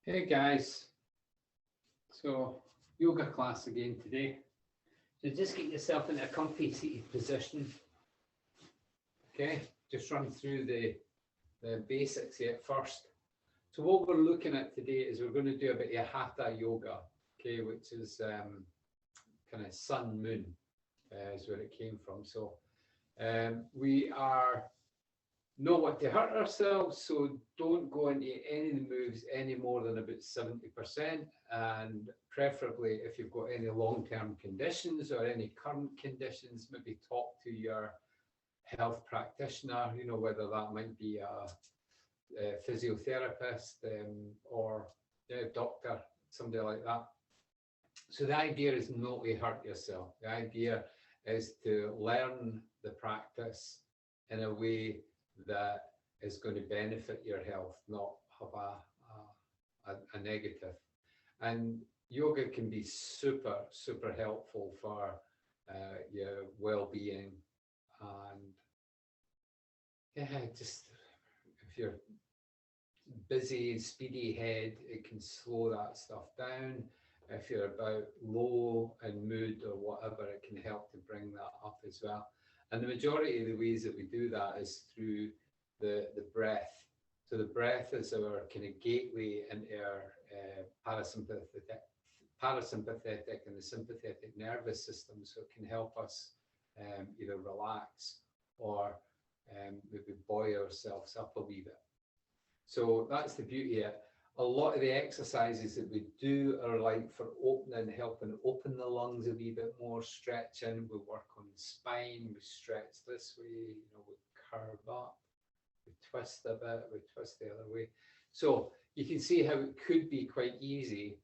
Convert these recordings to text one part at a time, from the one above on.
Hey guys, so yoga class again today. So just get yourself in a comfy seated position. Okay, just run through the basics here first. So what we're looking at today is we're going to do a bit of Hatha yoga, okay, which is kind of sun moon is where it came from. So we are know what to hurt ourselves, so don't go into any of the moves any more than about 70%, and preferably if you've got any long-term conditions or any current conditions, maybe talk to your health practitioner, you know, whether that might be a physiotherapist or a doctor, somebody like that. So the idea is not to hurt yourself. The idea is to learn the practice in a way that is going to benefit your health, not have a negative. And yoga can be super, super helpful for your well-being. And yeah, just if you're busy, speedy head, it can slow that stuff down. If you're about low in mood or whatever, it can help to bring that up as well. And the majority of the ways that we do that is through the breath. So the breath is our kind of gateway into our parasympathetic and the sympathetic nervous system. So it can help us either relax or maybe buoy ourselves up a wee bit. So that's the beauty of it. A lot of the exercises that we do are like for opening, helping open the lungs a wee bit more, stretching. We work on the spine, we stretch this way, you know, we curve up, we twist a bit, we twist the other way. So you can see how it could be quite easy,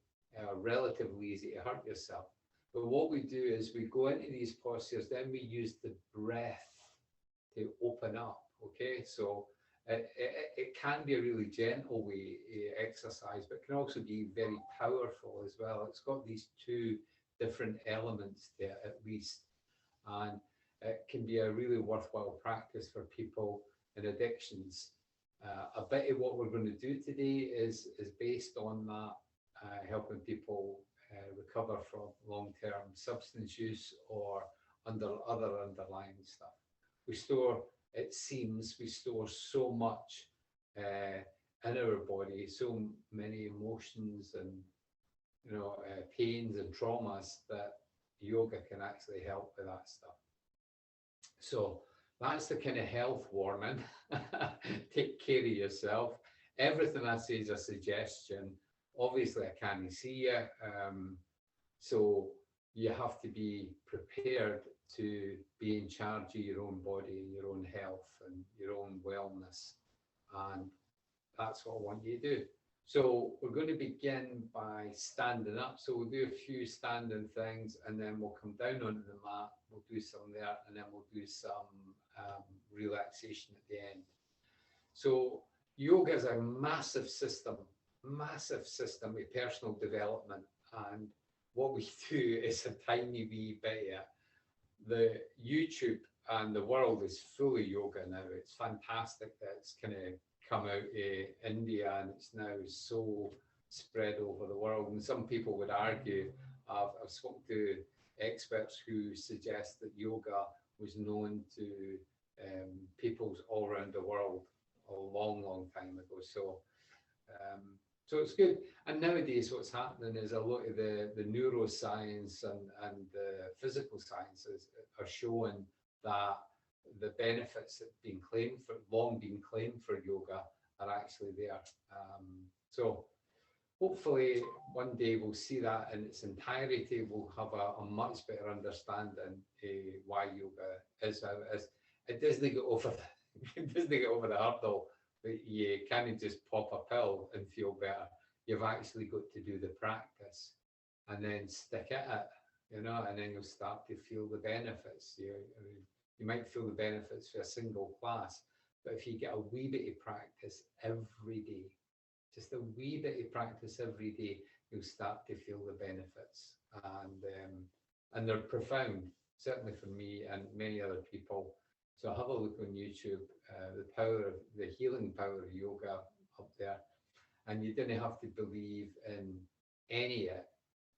relatively easy to hurt yourself. But what we do is we go into these postures, then we use the breath to open up, okay? So it can be a really gentle way exercise, but can also be very powerful as well. It's got these two different elements to it at least, and it can be a really worthwhile practice for people in addictions. A bit of what we're going to do today is based on that, helping people recover from long-term substance use or other underlying stuff. It seems we store so much in our body, so many emotions and pains and traumas, that yoga can actually help with that stuff. So that's the kind of health warning. Take care of yourself. Everything I say is a suggestion. Obviously, I can't see you, so you have to be prepared to be in charge of your own body and your own health and your own wellness. And that's what I want you to do. So we're going to begin by standing up. So we'll do a few standing things, and then we'll come down onto the mat. We'll do some there, and then we'll do some relaxation at the end. So yoga is a massive system with personal development. And what we do is a tiny wee bit of it. The YouTube and the world is full of yoga now. It's fantastic that it's kind of come out of India and it's now so spread over the world. And some people would argue, I've spoken to experts who suggest that yoga was known to peoples all around the world a long, long time ago. So it's good. And nowadays what's happening is a lot of the neuroscience and the physical sciences are showing that the benefits that have been long been claimed for yoga are actually there. So hopefully one day we'll see that in its entirety. We'll have a much better understanding why yoga is how it is. It doesn't get over the hurdle. But you can't just pop a pill and feel better. You've actually got to do the practice and then stick at it, and then you'll start to feel the benefits. You might feel the benefits for a single class, but if you get a wee bit of practice every day, just a wee bit of practice every day, you'll start to feel the benefits. And they're profound, certainly for me and many other people. So have a look on YouTube, the healing power of yoga up there. and you didn't have to believe in any of it,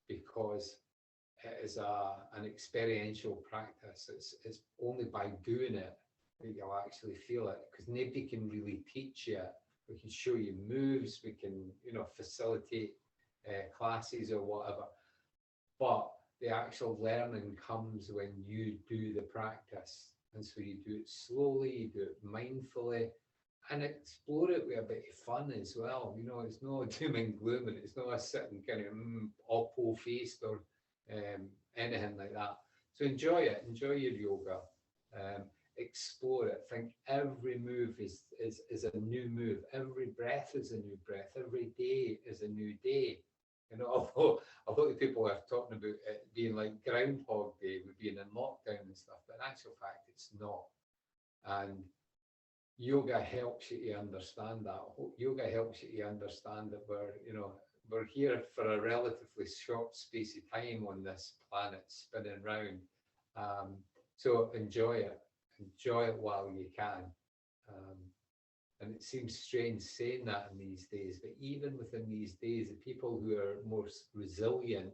because it is an experiential practice. It's only by doing it that you'll actually feel it, because nobody can really teach you. We can show you moves, we can, facilitate classes or whatever, but the actual learning comes when you do the practice. And so you do it slowly, you do it mindfully, and explore it with a bit of fun as well. It's no doom and gloom, and it's not a sitting kind of oppo faced or anything like that. So enjoy it, enjoy your yoga, explore it. Think every move is a new move, every breath is a new breath, every day is a new day. Although a lot of people are talking about it being like Groundhog Day, with being in lockdown and stuff, but in actual fact, it's not. And yoga helps you to understand that. Yoga helps you to understand that we're here for a relatively short space of time on this planet spinning round. So enjoy it while you can. And it seems strange saying that in these days, but even within these days, the people who are most resilient,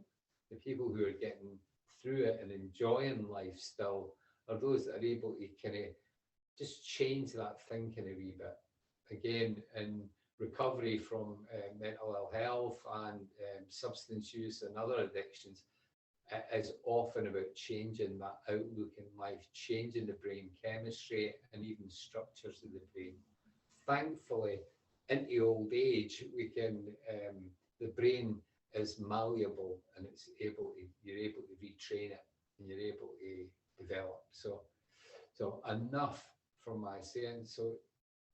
the people who are getting through it and enjoying life still, are those that are able to kind of just change that thinking a wee bit. Again, in recovery from mental ill health and substance use and other addictions, it is often about changing that outlook in life, changing the brain chemistry and even structures of the brain. Thankfully, into old age, the brain is malleable, and you're able to retrain it, and you're able to develop. So enough from my saying. So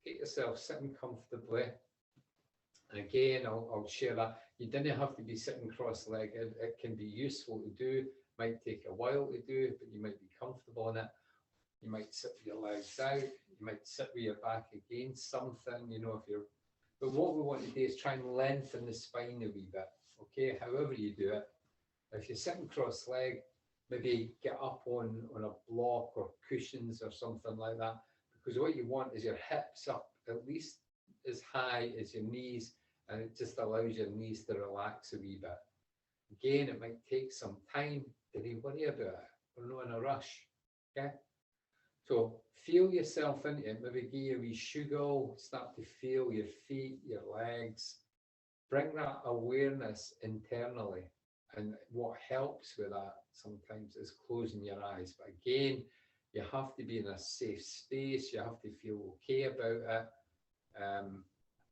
get yourself sitting comfortably. And again, I'll share that. You didn't have to be sitting cross-legged. It can be useful to do. Might take a while to do, but you might be comfortable in it. You might sit with your legs out. You might sit with your back against something, but what we want to do is try and lengthen the spine a wee bit, okay? However you do it. If you're sitting cross-legged, maybe get up on a block or cushions or something like that, because what you want is your hips up at least as high as your knees, and it just allows your knees to relax a wee bit. Again, it might take some time. Don't worry about it. We're not in a rush, okay? So feel yourself into it. Maybe give you a wee shuggle, start to feel your feet, your legs. Bring that awareness internally. And what helps with that sometimes is closing your eyes. But again, you have to be in a safe space. You have to feel okay about it.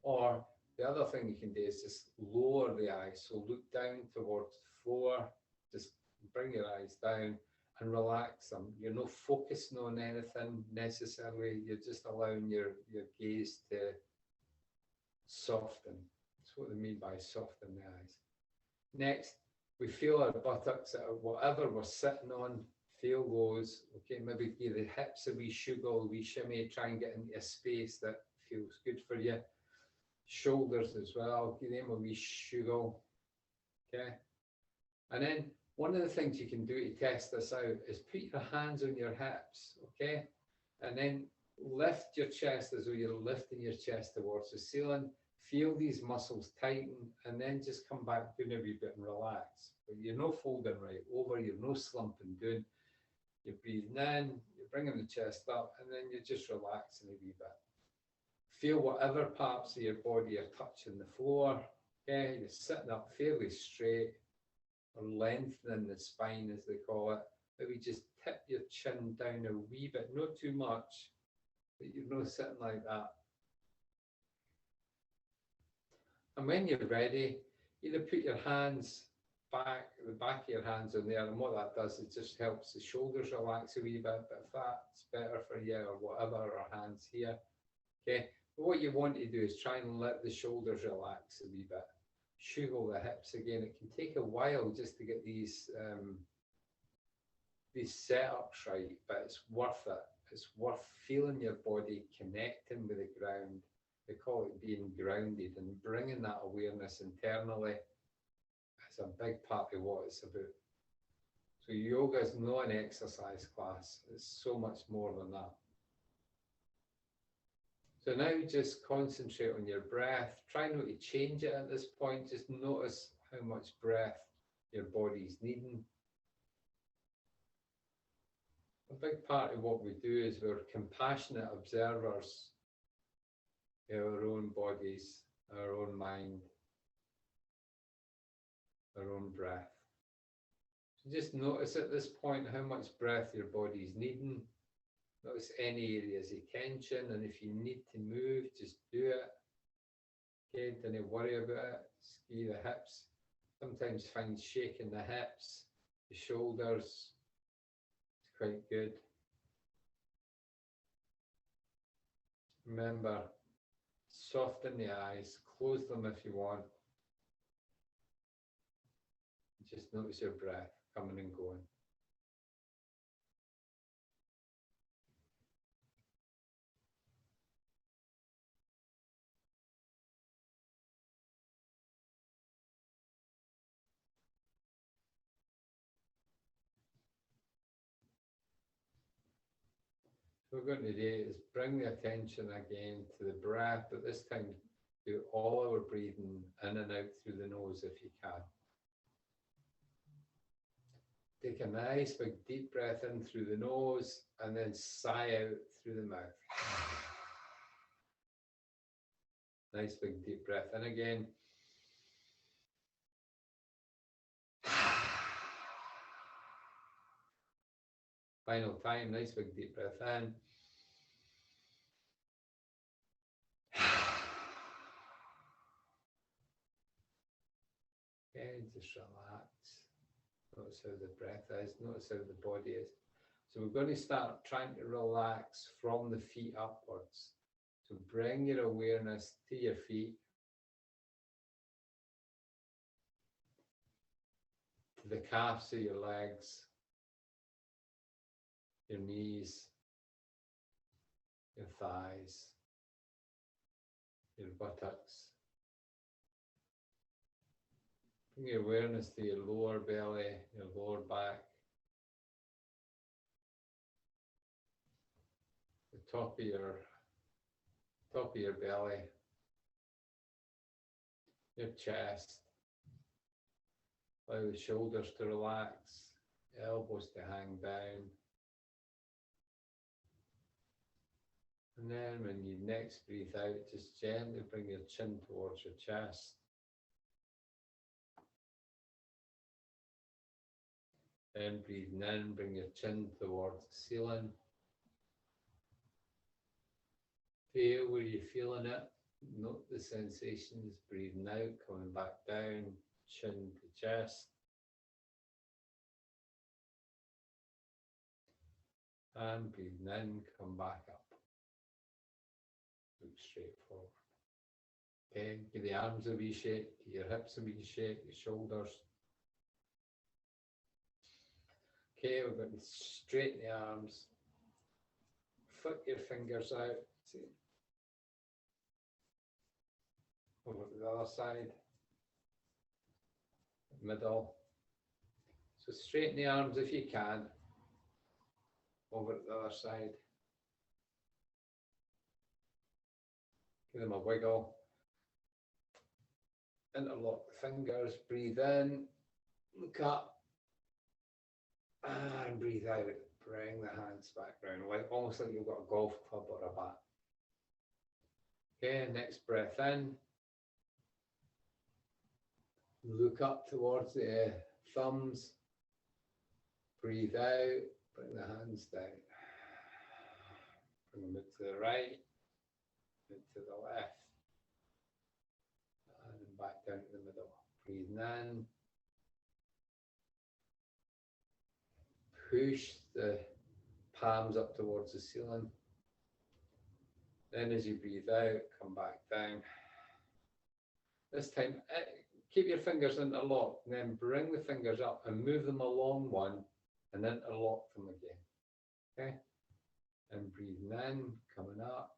Or the other thing you can do is just lower the eyes. So look down towards the floor. Just bring your eyes down and relax them. You're not focusing on anything necessarily. You're just allowing your gaze to soften. That's what they mean by soften the eyes. Next, we feel our buttocks, whatever we're sitting on, feel those. Okay, maybe give the hips a wee shuggle, a wee shimmy, try and get into a space that feels good for you. Shoulders as well, give them a wee shuggle. Okay, and then one of the things you can do to test this out is put your hands on your hips, okay? And then lift your chest as though you're lifting your chest towards the ceiling. Feel these muscles tighten, and then just come back down a wee bit and relax. But you're no folding right over, you're no slumping down. You're breathing in, you're bringing the chest up, and then you're just relaxing a wee bit. Feel whatever parts of your body are touching the floor, okay? You're sitting up fairly straight, or lengthening the spine, as they call it. Maybe just tip your chin down a wee bit, not too much, but you're not sitting like that. And when you're ready, either put your hands back, the back of your hands on there, and what that does, it just helps the shoulders relax a wee bit, but if that's better for you or whatever, or hands here, okay? But what you want to do is try and let the shoulders relax a wee bit. Shuggle the hips again. It can take a while just to get these setups right, but it's worth it. It's worth feeling your body connecting with the ground. They call it being grounded, and bringing that awareness internally is a big part of what it's about. So yoga is not an exercise class. It's so much more than that. So now just concentrate on your breath. Try not to change it at this point. Just notice how much breath your body's needing. A big part of what we do is we're compassionate observers of our own bodies, our own mind, our own breath. So just notice at this point how much breath your body's needing. Notice any areas of tension, and if you need to move, just do it. Okay, don't worry about it. Ski the hips. Sometimes find shaking the hips, the shoulders. It's quite good. Remember, soften the eyes, close them if you want. Just notice your breath coming and going. So what we're going to do is bring the attention again to the breath, but this time do all our breathing in and out through the nose if you can. Take a nice big deep breath in through the nose and then sigh out through the mouth. Nice big deep breath in again. Final time, nice big deep breath in. Okay, just relax. Notice how the breath is, notice how the body is. So we're going to start trying to relax from the feet upwards. So bring your awareness to your feet, to the calves of your legs, your knees, your thighs, your buttocks. Bring your awareness to your lower belly, your lower back, the top of your belly, your chest. Allow the shoulders to relax, elbows to hang down. And then when you next breathe out, just gently bring your chin towards your chest. Then breathing in, bring your chin towards the ceiling. Feel where you're feeling it. Note the sensations. Breathing out, coming back down, chin to chest. And breathing in, come back up. Look straight forward. Okay, give the arms a wee shake, give your hips a wee shake, your shoulders. Okay, we're going to straighten the arms. Flick your fingers out. See. Over to the other side. Middle. So straighten the arms if you can. Over to the other side. Give them a wiggle. Interlock the fingers. Breathe in. Look up. And breathe out. Bring the hands back down, like almost like you've got a golf club or a bat. Okay, next breath in. Look up towards the thumbs. Breathe out. Bring the hands down. Bring them to the right, to the left, and back down to the middle. Breathing in. Push the palms up towards the ceiling. Then as you breathe out, come back down. This time, keep your fingers interlocked, and then bring the fingers up and move them along one, and interlock them again. Okay? And breathing in, coming up.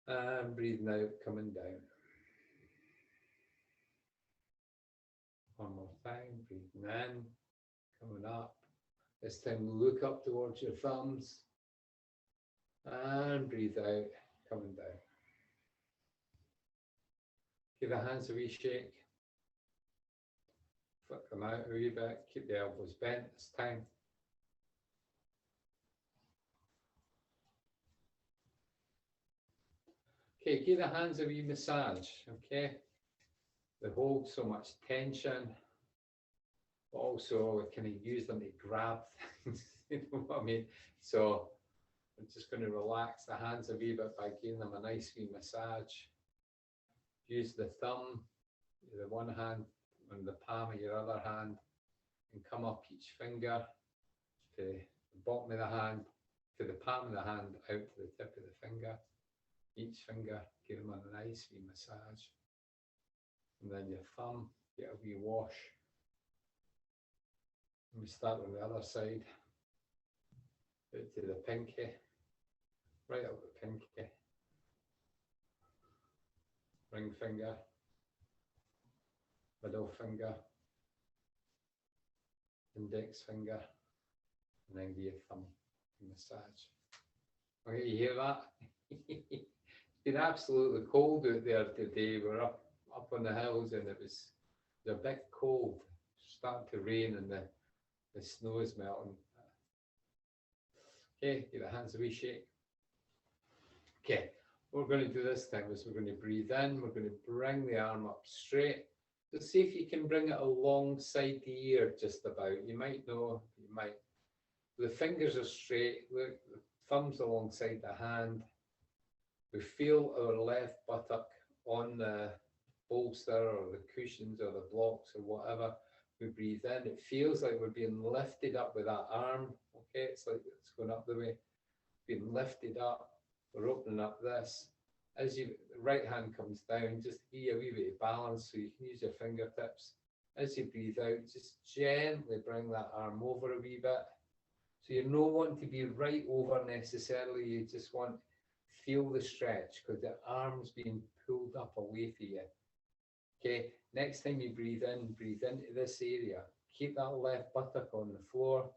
And breathing out, coming down. One more time, breathing in, coming up. This time look up towards your thumbs And breathe out, coming down. Give the hands a wee shake. Flick them out a wee bit. Keep the elbows bent this time. Okay, give the hands a wee massage, okay? They hold so much tension. But also, we can use them to grab things, you know what I mean? So I'm just going to relax the hands a wee bit by giving them a nice wee massage. Use the thumb, the one hand, and the palm of your other hand, and come up each finger to the bottom of the hand, to the palm of the hand, out to the tip of the finger. Each finger, give them a nice wee massage. And then your thumb, get a wee wash. And we start on the other side, out to the pinky, right up the pinky, ring finger, middle finger, index finger, and then give your thumb a massage. Okay, you hear that? It's been absolutely cold out there today. We're up on the hills and it was a bit cold, starting to rain and the snow is melting. Okay, give the hands a wee shake. Okay, what we're going to do this time is we're going to breathe in, we're going to bring the arm up straight. So see if you can bring it alongside the ear just about. You might know, you might. The fingers are straight, the thumbs alongside the hand. We feel our left buttock on the bolster or the cushions or the blocks or whatever. We breathe in, it feels like we're being lifted up with that arm. Okay, it's like it's going up the way, being lifted up. We're opening up this. As the right hand comes down, just give you a wee bit of balance so you can use your fingertips. As you breathe out, just gently bring that arm over a wee bit. So you're not wanting to be right over necessarily, you just want to feel the stretch because the arm's being pulled up away from you. Okay, next time you breathe into this area. Keep that left buttock on the floor.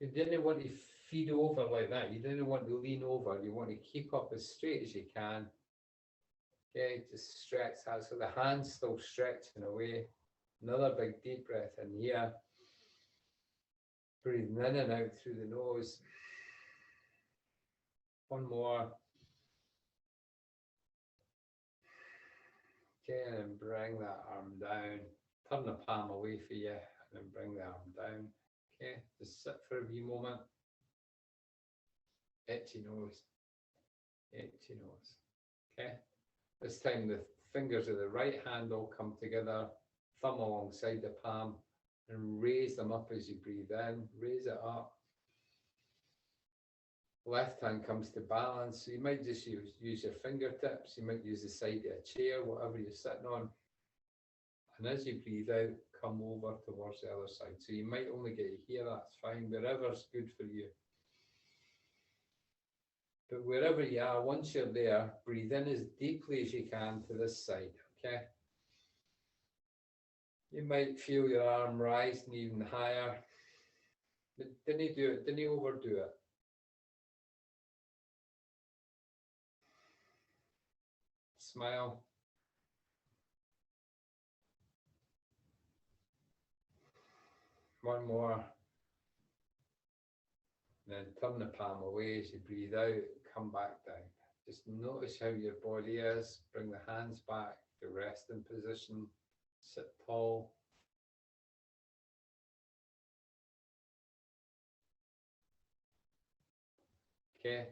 You didn't want to feed over like that. You didn't want to lean over. You want to keep up as straight as you can. Okay, just stretch that. So the hand's still stretching away. Another big deep breath in here. Breathing in and out through the nose. One more. Okay, and then bring that arm down. Turn the palm away from you and then bring the arm down. Okay, just sit for a wee moment. Itchy nose. Itchy nose. Okay, this time the fingers of the right hand all come together, thumb alongside the palm, and raise them up as you breathe in. Raise it up. Left hand comes to balance, so you might just use your fingertips, you might use the side of a chair, whatever you're sitting on. And as you breathe out, come over towards the other side. So you might only get here, that's fine, wherever's good for you. But wherever you are, once you're there, breathe in as deeply as you can to this side, okay? You might feel your arm rising even higher, but didn't do it, didn't overdo it. Smile. One more. Then turn the palm away as you breathe out, come back down. Just notice how your body is. Bring the hands back to resting position. Sit tall. Okay,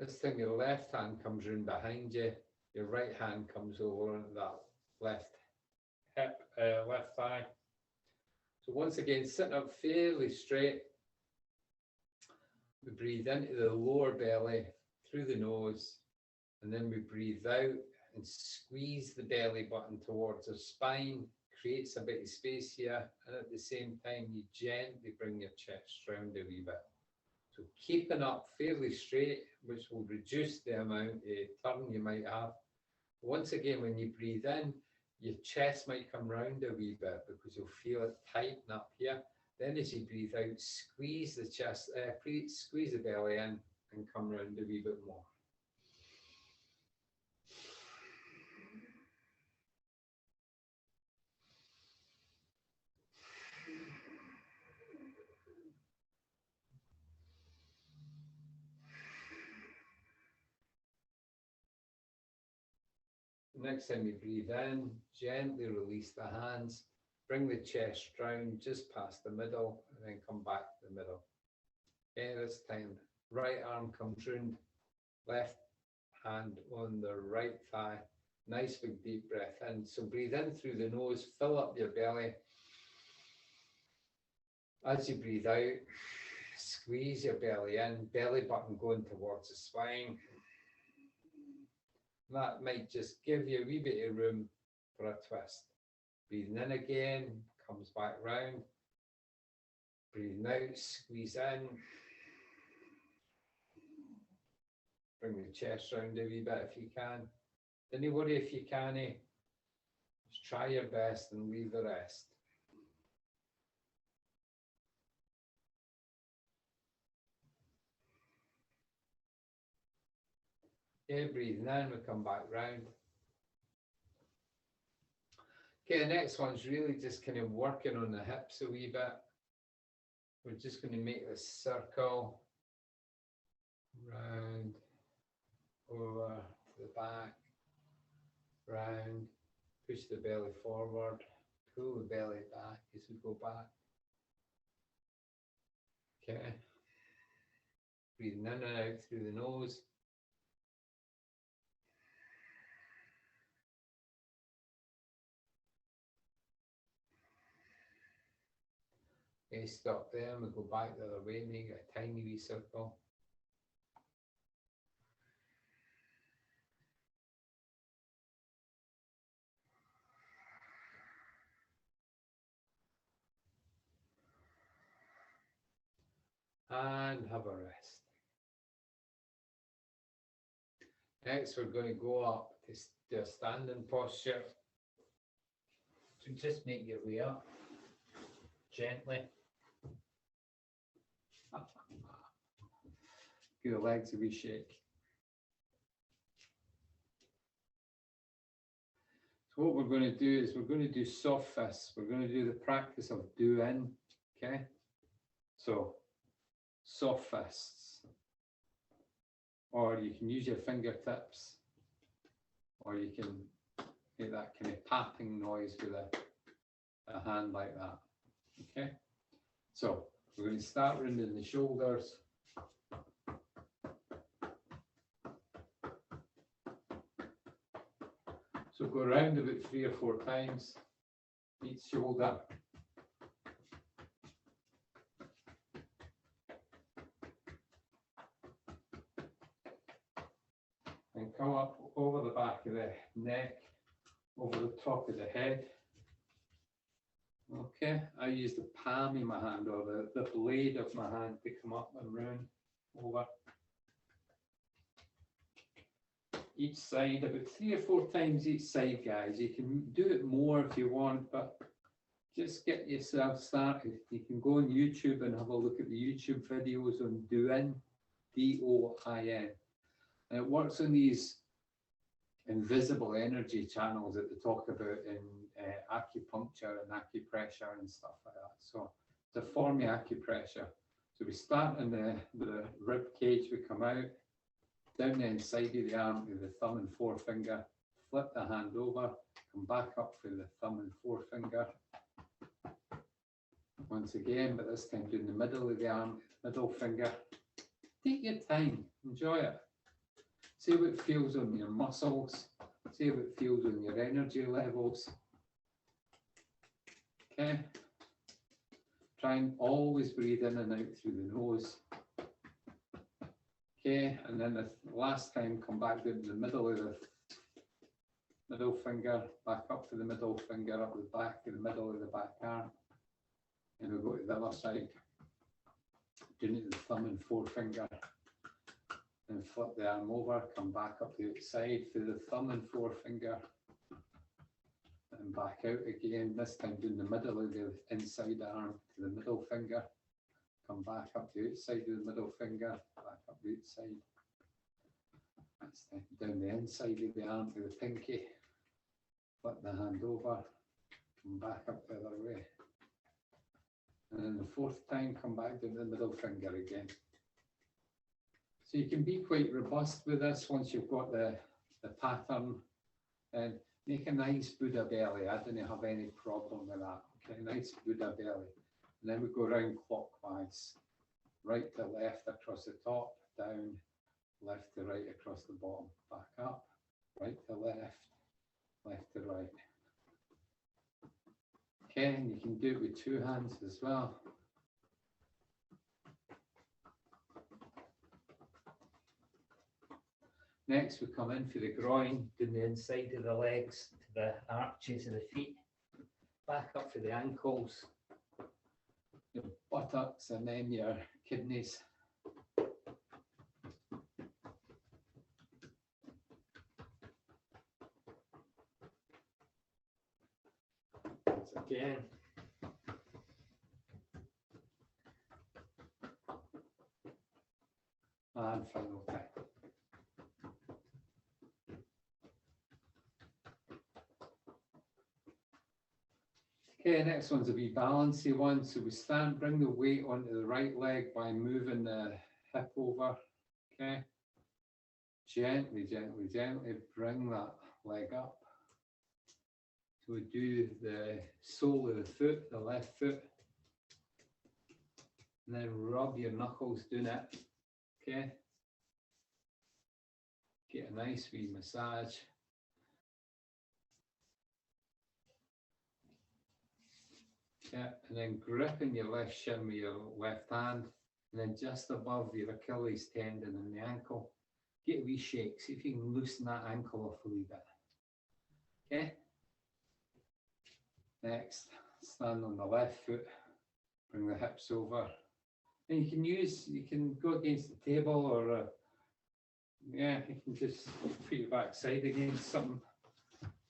this time your left hand comes round behind you. Your right hand comes over on that left hip, left thigh. So once again, sitting up fairly straight. We breathe into the lower belly through the nose, and then we breathe out and squeeze the belly button towards our spine, creates a bit of space here, and at the same time you gently bring your chest round a wee bit. So keeping up fairly straight, which will reduce the amount of turn you might have. Once again, when you breathe in, your chest might come round a wee bit because you'll feel it tighten up here. Then as you breathe out, squeeze the chest, squeeze the belly in and come round a wee bit more. Next time you breathe in, gently release the hands, bring the chest round just past the middle, and then come back to the middle. Okay, this time, right arm comes round, left hand on the right thigh. Nice big deep breath in. So breathe in through the nose, fill up your belly. As you breathe out, squeeze your belly in, belly button going towards the spine. That might just give you a wee bit of room for a twist. Breathing in again, comes back round. Breathing out, squeeze in. Bring the chest round a wee bit if you can. Don't worry if you can't. Just try your best and leave the rest. Okay, breathing in, we come back round. Okay, the next one's really just kind of working on the hips a wee bit. We're just going to make this circle round, over to the back, round, push the belly forward, pull the belly back as we go back. Okay, breathing in and out through the nose. Okay, stop there and we go back the other way, make a tiny wee circle. And have a rest. Next, we're going to go up to a standing posture. So just make your way up gently. Give the legs a wee shake. So what we're going to do is we're going to do soft fists. We're going to do the practice of do-in, okay? So, soft fists. Or you can use your fingertips. Or you can make that kind of tapping noise with a hand like that, okay? So, we're going to start rounding the shoulders. So go around about 3 or 4 times each shoulder. And come up over the back of the neck, over the top of the head. Okay, I use the palm of my hand or the blade of my hand to come up and round over. Each side, about 3 or 4 times each side, guys. You can do it more if you want, but just get yourself started. You can go on YouTube and have a look at the YouTube videos on Do-In, D-O-I-N. And it works on these invisible energy channels that they talk about in acupuncture and acupressure and stuff like that. So it's a form of acupressure. So we start in the rib cage, we come out, down the inside of the arm with the thumb and forefinger, flip the hand over, come back up for the thumb and forefinger. Once again, but this time doing the middle of the arm, middle finger. Take your time, enjoy it. See what it feels on your muscles, see what it feels on your energy levels. Okay. Try and always breathe in and out through the nose. Okay, and then the last time, come back down to the middle of the middle finger, back up to the middle finger, up the back to the middle of the back arm. And we'll go to the other side, doing it with the thumb and forefinger. And flip the arm over, come back up the outside for the thumb and forefinger. And and back out again, this time doing the middle of the inside arm to the middle finger, come back up the outside of the middle finger, back up the outside, that's down the inside of the arm to the pinky, flip the hand over, come back up the other way, and then the fourth time come back down the middle finger again. So you can be quite robust with this once you've got the pattern, and make a nice Buddha belly. I don't have any problem with that. Okay, nice Buddha belly. And then we go round clockwise, right to left across the top, down, left to right across the bottom, back up, right to left, left to right. Okay, and you can do it with two hands as well. Next, we come in for the groin, doing the inside of the legs to the arches of the feet, back up for the ankles, your buttocks, and then your kidneys. Once again. And final time. Okay, next one's a wee balancy one. So we stand, bring the weight onto the right leg by moving the hip over. Okay, gently, gently, gently bring that leg up. So we do the sole of the foot, the left foot, and then rub your knuckles doing it. Okay, get a nice wee massage. Yeah, and then gripping your left shin with your left hand, and then just above your Achilles tendon and the ankle, get a wee shake. See if you can loosen that ankle off a wee bit. Okay. Next, stand on the left foot, bring the hips over, and you can go against the table, or yeah, you can just put your backside against something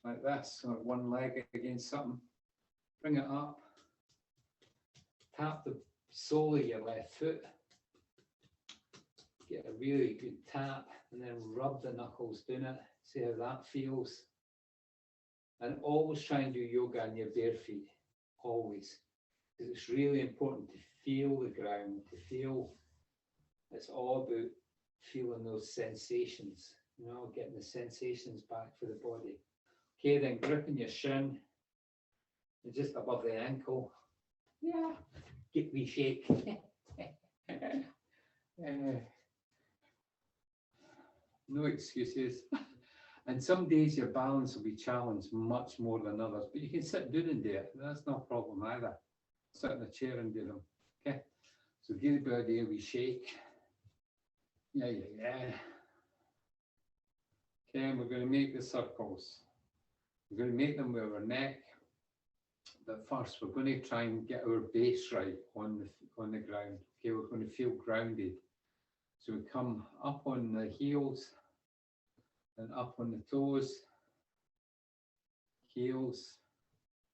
like this, or one leg against something. Bring it up. Tap the sole of your left foot, get a really good tap, and then rub the knuckles doing it, see how that feels. And always try and do yoga on your bare feet, always, because it's really important to feel the ground, to feel, it's all about feeling those sensations, you know, getting the sensations back for the body. Okay, then gripping your shin, and just above the ankle. Yeah, get wee shake. No excuses. And some days your balance will be challenged much more than others, but you can sit down and do it. That's no problem either. Sit in a chair and do them. Okay. So give the body a wee shake. Yeah, yeah, yeah. Okay, and we're going to make the circles. We're going to make them with our neck. But first, we're going to try and get our base right on the ground. Okay, we're going to feel grounded. So we come up on the heels and up on the toes, heels,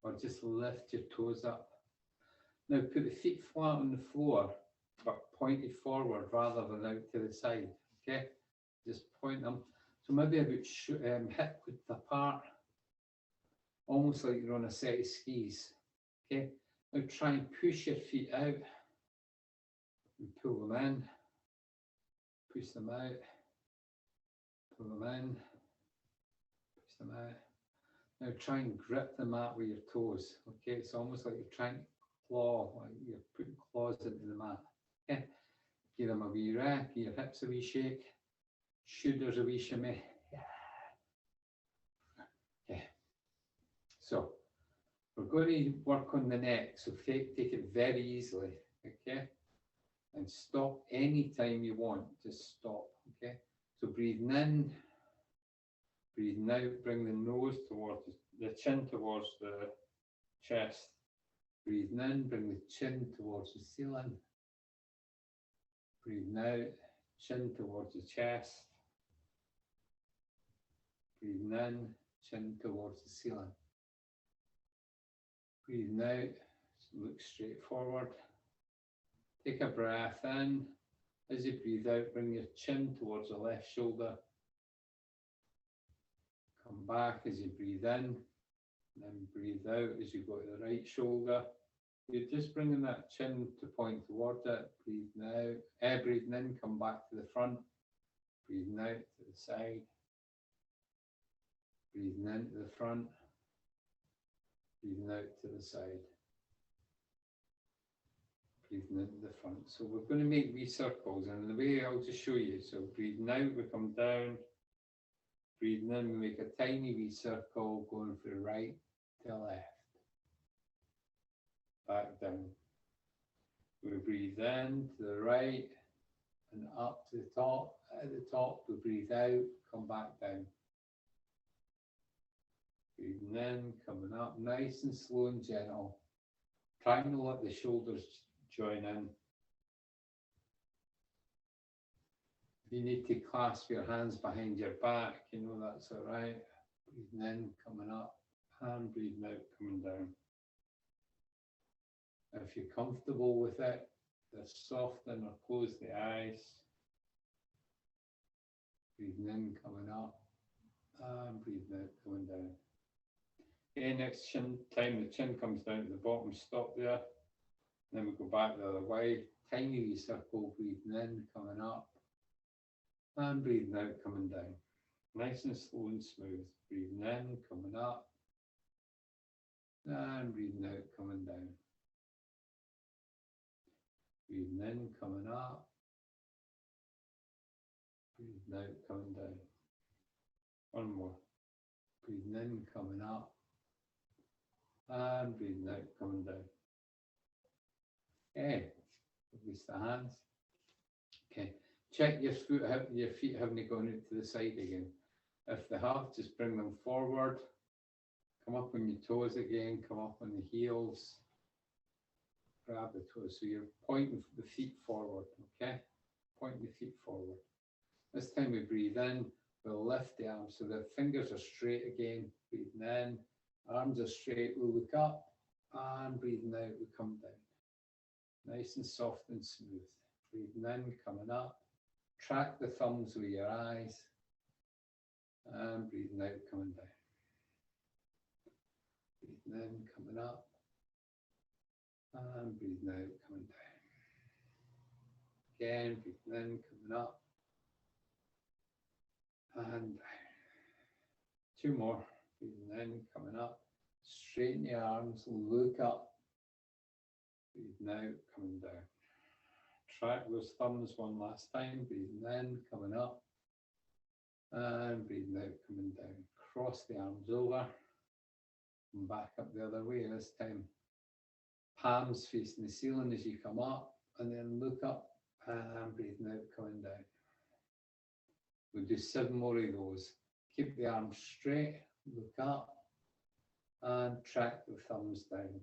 or just lift your toes up. Now put the feet flat on the floor, but pointed forward rather than out to the side. Okay, just point them. So maybe about hip width apart, almost like you're on a set of skis. Okay, now try and push your feet out and pull them in, push them out, pull them in, push them out. Now try and grip the mat with your toes. Okay, it's almost like you're trying to claw, like you're putting claws into the mat. Okay, give them a wee rack, give your hips a wee shake, shoulders a wee shimmy. Okay, so we're going to work on the neck, so take it very easily, okay? And stop anytime you want, just stop, okay? So breathing in, breathing out, bring the nose towards the chin towards the chest. Breathing in, bring the chin towards the ceiling. Breathing out, chin towards the chest. Breathing in, chin towards the ceiling. Breathing out, look straight forward. Take a breath in. As you breathe out, bring your chin towards the left shoulder. Come back as you breathe in, and then breathe out as you go to the right shoulder. You're just bringing that chin to point towards it. Breathing out, breathing in, come back to the front. Breathing out to the side. Breathing into the front. Breathing out to the side. Breathing into the front. So we're going to make wee circles, and the way I'll just show you. So breathing out, we come down. Breathing in, we make a tiny wee circle going from right to left. Back down. We breathe in to the right and up to the top. At the top, we breathe out, come back down. Breathing in, coming up, nice and slow and gentle. Trying to let the shoulders join in. If you need to clasp your hands behind your back, you know that's all right. Breathing in, coming up, and breathing out, coming down. If you're comfortable with it, just soften or close the eyes. Breathing in, coming up, and breathing out, coming down. Okay, next time the chin comes down to the bottom, stop there. Then we go back the other way. Tiny wee circle, breathing in, coming up, and breathing out, coming down. Nice and slow and smooth. Breathing in, coming up, and breathing out, coming down. Breathing in, coming up, breathing out, coming down. One more. Breathing in, coming up, and breathing out, coming down. Okay, release the hands. Okay, check your feet haven't gone out to the side again. If they have, just bring them forward. Come up on your toes again, come up on the heels. Grab the toes. So you're pointing the feet forward, okay? Pointing the feet forward. This time we breathe in, we'll lift the arms so the fingers are straight again. Breathing in, arms are straight, we'll look up, and breathing out, we come down. Nice and soft and smooth. Breathing in, coming up. Track the thumbs with your eyes, and breathing out, coming down. Breathing in, coming up, and breathing out, coming down. Again, breathing in, coming up, and down. Two more. Breathing in, coming up. Straighten your arms, look up. Breathing out, coming down. Track those thumbs one last time. Breathing in, coming up, and breathing out, coming down. Cross the arms over and back up the other way this time. Palms facing the ceiling as you come up, and then look up and breathing out, coming down. We'll do 7 more of those. Keep the arms straight, look up, and track the thumbs down.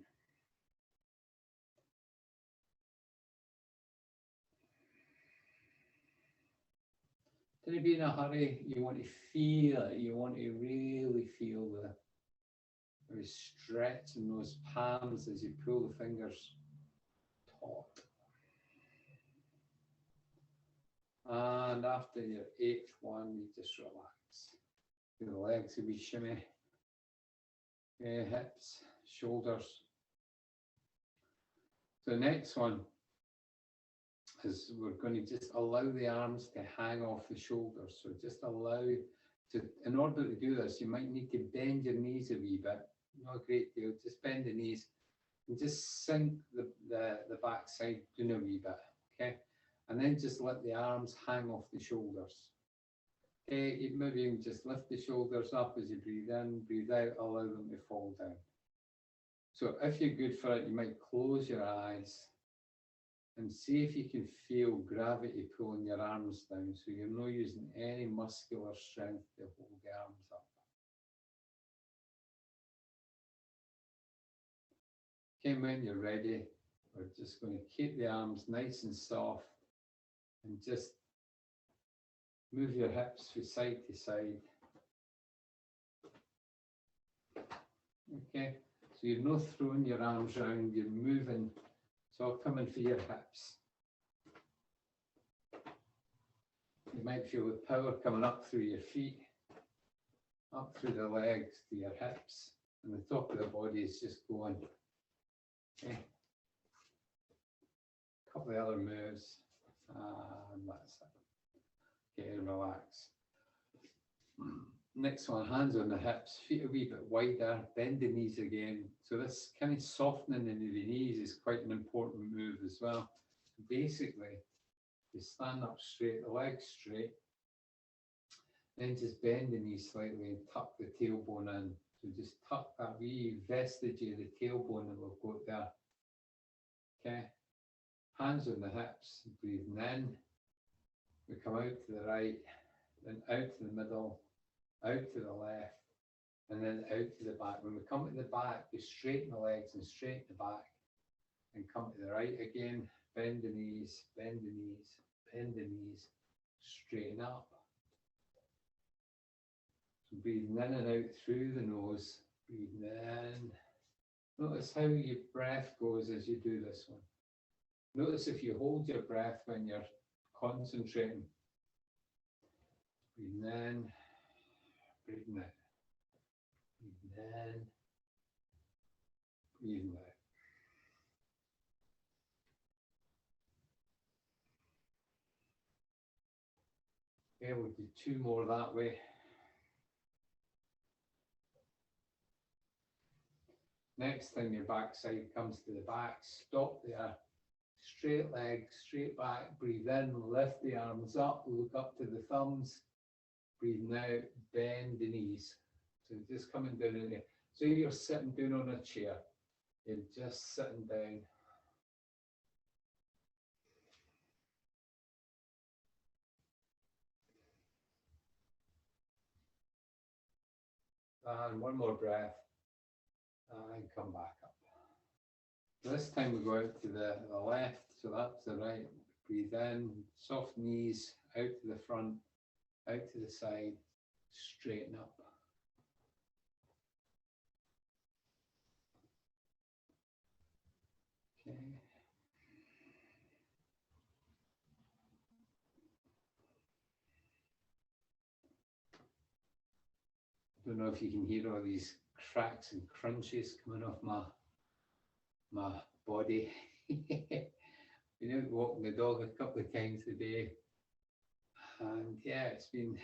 Don't be in a hurry. You want to feel it. You want to really feel the stretch in those palms as you pull the fingers taut. And after your 8th one, you just relax. Do the legs a wee shimmy. Hips, shoulders. So the next one is we're going to just allow the arms to hang off the shoulders. So just allow to, in order to do this, you might need to bend your knees a wee bit. Not a great deal, just bend the knees and just sink the back side down a wee bit, okay? And then just let the arms hang off the shoulders. Okay, maybe you can just lift the shoulders up as you breathe in, breathe out, allow them to fall down. So if you're good for it, you might close your eyes and see if you can feel gravity pulling your arms down, so you're not using any muscular strength to hold the arms up. Okay, when you're ready, we're just going to keep the arms nice and soft and just move your hips from side to side. Okay, So you're not throwing your arms around, you're moving. It's all coming for your hips. You might feel the power coming up through your feet, up through the legs to your hips, and the top of the body is just going. Okay. A couple of other moves, and that's it. Okay, relax. Next one, hands on the hips, feet a wee bit wider, bend the knees again. So this kind of softening in the knees is quite an important move as well. Basically, you stand up straight, the legs straight, then just bend the knees slightly and tuck the tailbone in. So just tuck that wee vestige of the tailbone that we've got there. Okay, hands on the hips, breathing in. We come out to the right, then out to the middle, out to the left, and then out to the back. When we come to the back, we straighten the legs and straighten the back, and come to the right again, bend the knees, bend the knees, bend the knees, straighten up. So breathing in and out through the nose, breathing in. Notice how your breath goes as you do this one. Notice if you hold your breath when you're concentrating. Breathing in, breathing out. Breathing in, breathing out. Okay, we'll do two more that way. Next time your backside comes to the back, stop there. Straight legs, straight back, breathe in, lift the arms up, look up to the thumbs, breathing out, bend the knees. So just coming down in there. So you're sitting down on a chair, you're just sitting down. And one more breath, and come back up. This time we go out to the left, so that's the right. Breathe in, soft knees, out to the front, out to the side, straighten up. Okay. I don't know if you can hear all these cracks and crunches coming off my body. Been out walking the dog a couple of times a day, and yeah, it's been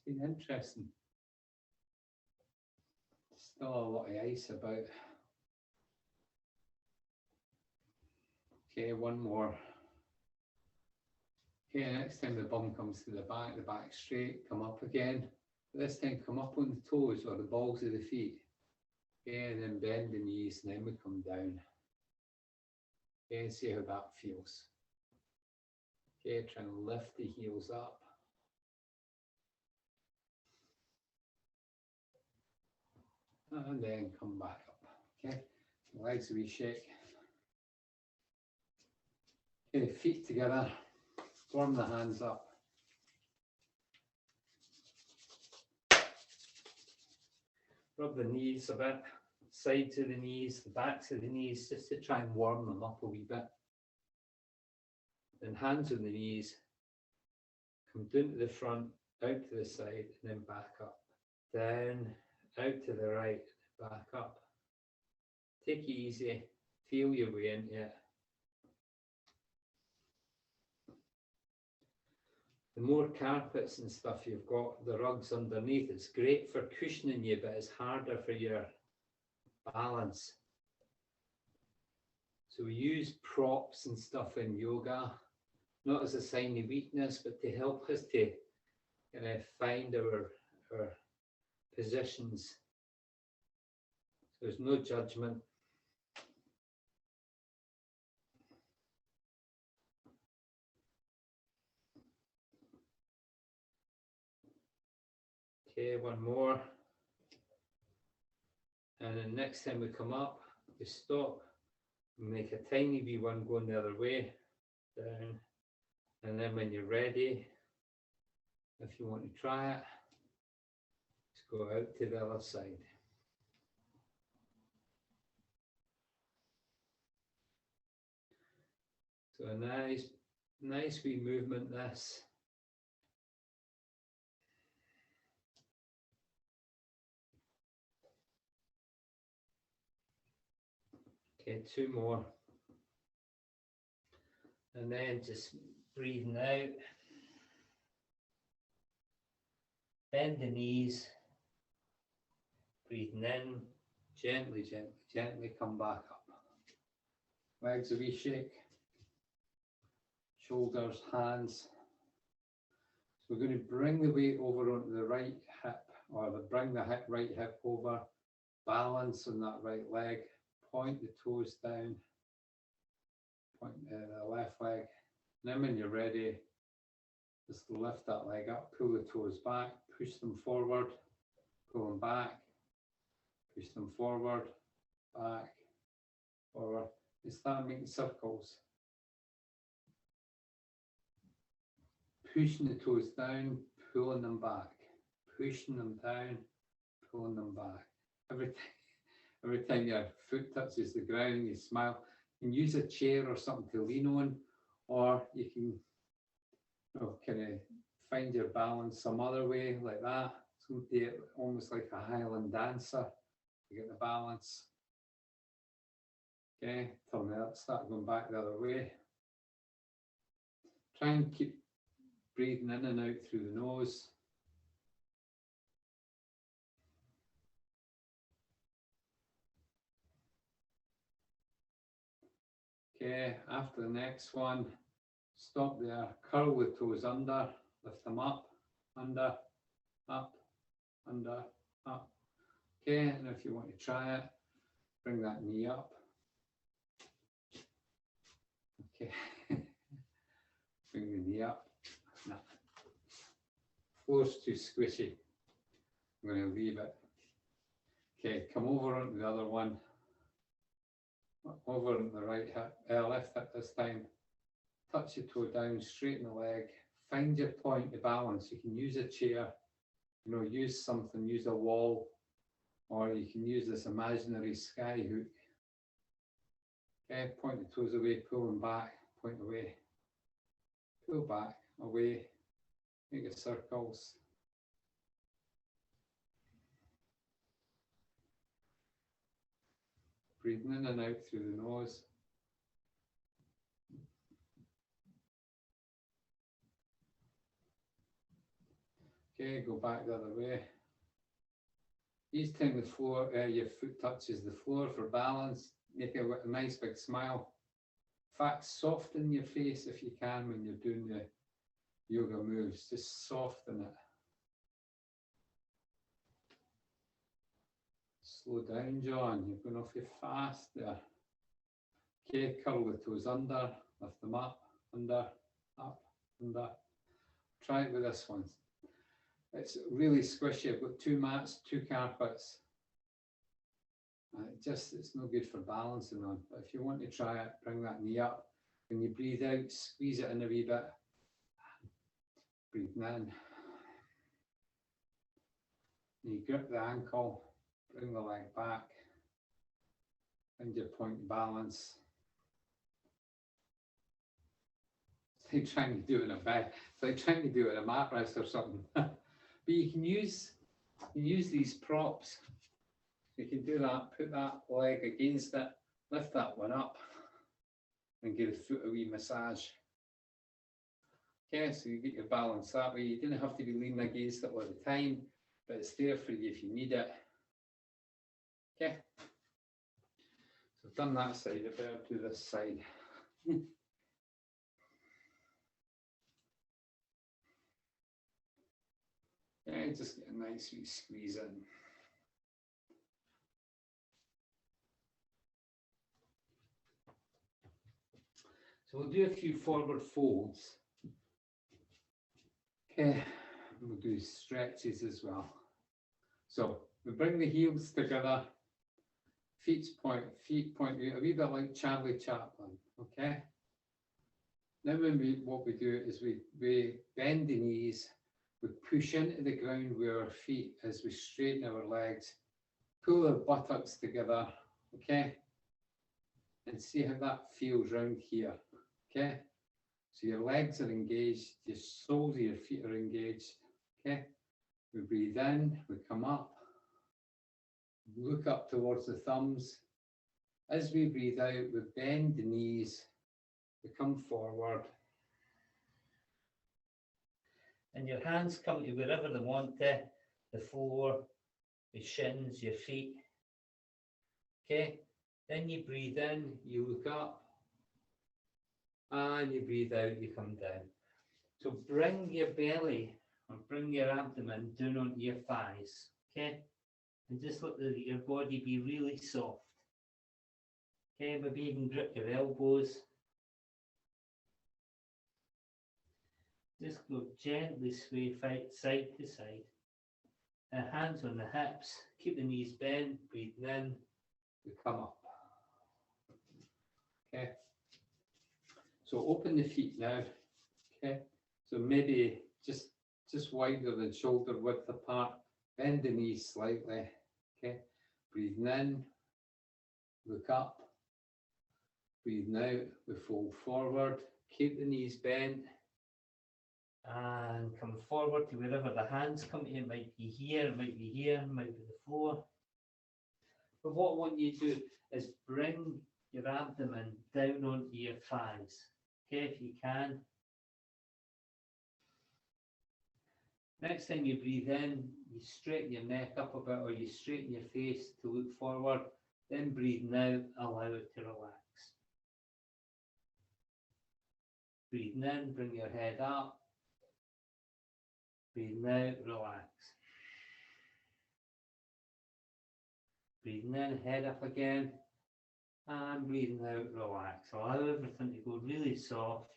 interesting. Still a lot of ice about. Okay, one more. Okay, next time the bum comes to the back straight, come up again. This time come up on the toes or the balls of the feet. Okay, and then bend the knees, and then we come down. Okay, and see how that feels. Okay, try and lift the heels up. And then come back up. Okay, legs a wee shake. Okay, feet together, warm the hands up. Rub the knees a bit, sides of the knees, the backs of the knees, just to try and warm them up a wee bit. Then hands on the knees, come down to the front, out to the side, and then back up. Down, out to the right, back up. Take it easy, feel your way into it. The more carpets and stuff you've got, the rugs underneath, it's great for cushioning you, but it's harder for your balance. So we use props and stuff in yoga, not as a sign of weakness, but to help us to kind of find our positions. So there's no judgment. Okay, one more. And then next time we come up, we stop, make a tiny wee one going the other way, down. And then when you're ready, if you want to try it, just go out to the other side. So a nice wee movement this. Okay, 2 more. And then just breathing out. Bend the knees. Breathing in. Gently, gently, gently come back up. Legs a wee shake. Shoulders, hands. So we're going to bring the weight over onto the right hip, or bring the right hip over. Balance on that right leg. Point the toes down. Point the left leg. And then when you're ready, just lift that leg up, pull the toes back, push them forward, pull them back, push them forward, back, forward. And start making circles. Pushing the toes down, pulling them back, pushing them down, pulling them back. Every time your foot touches the ground, you smile. You can use a chair or something to lean on, or you can kind of find your balance some other way, like that. So almost like a Highland dancer to get the balance. Okay, turn that, start going back the other way. Try and keep breathing in and out through the nose. Okay, after the next one, stop there, curl the toes under, lift them up, under, up, under, up. Okay, and if you want to try it, bring that knee up. Okay, bring the knee up. No. Floor's too squishy. I'm going to leave it. Okay, come over onto the other one. Over on the right hip, left hip this time. Touch your toe down, straighten the leg. Find your point of balance. You can use a chair, use something, use a wall, or you can use this imaginary sky hook. Okay, point the toes away, pull them back, point away, pull back, away, make it circles. Breathing in and out through the nose. Okay, go back the other way. Each time the floor, your foot touches the floor for balance, make a nice big smile. In fact, soften your face if you can when you're doing the yoga moves. Just soften it. Slow down, John. You're going awfully fast there. Okay, curl the toes under, lift them up, under, up, under. Try it with this one. It's really squishy. I've got 2 mats, 2 carpets. It's no good for balancing on. But if you want to try it, bring that knee up. When you breathe out, squeeze it in a wee bit. Breathing in. You grip the ankle, bring the leg back. Find your point of balance. It's like trying to do it in a bed. It's like trying to do it in a mat rest or something. But you can use these props. You can do that, put that leg against it, lift that one up, and give the foot a wee massage. Okay, so you get your balance that way. You don't have to be leaning against it all the time, but it's there for you if you need it. Okay, so I've done that side, I better do this side. Yeah, just get a nice wee squeeze in. So we'll do a few forward folds. Okay, we'll do stretches as well. So we bring the heels together, feet point out, a wee bit like Charlie Chaplin, okay? Then what we do is we bend the knees, we push into the ground with our feet as we straighten our legs, pull our buttocks together, okay? And see how that feels round here, Okay, so your legs are engaged, your soles of your feet are engaged. Okay, we breathe in, we come up, look up towards the thumbs. As we breathe out, we bend the knees, we come forward. And your hands come to wherever they want to, the floor, the shins, your feet. Okay, then you breathe in, you look up, and you breathe out, you come down. So bring your belly or bring your abdomen down onto your thighs, okay? And just let your body be really soft. Okay, maybe even grip your elbows. Just go gently sway side to side. And hands on the hips, keep the knees bent, breathing in, we come up. Okay. So open the feet now. Okay. So maybe just wider than shoulder width apart. Bend the knees slightly. Okay. Breathing in, look up. Breathing out, we fold forward. Keep the knees bent. And come forward to wherever the hands come to. It might be here, it might be here, it might be the floor. But what I want you to do is bring your abdomen down onto your thighs. Okay, if you can. Next time you breathe in, you straighten your neck up a bit or you straighten your face to look forward. Then breathing out, allow it to relax. Breathing in, bring your head up. Breathing out, relax. Breathing in, head up again. And breathing out, relax. Allow everything to go really soft.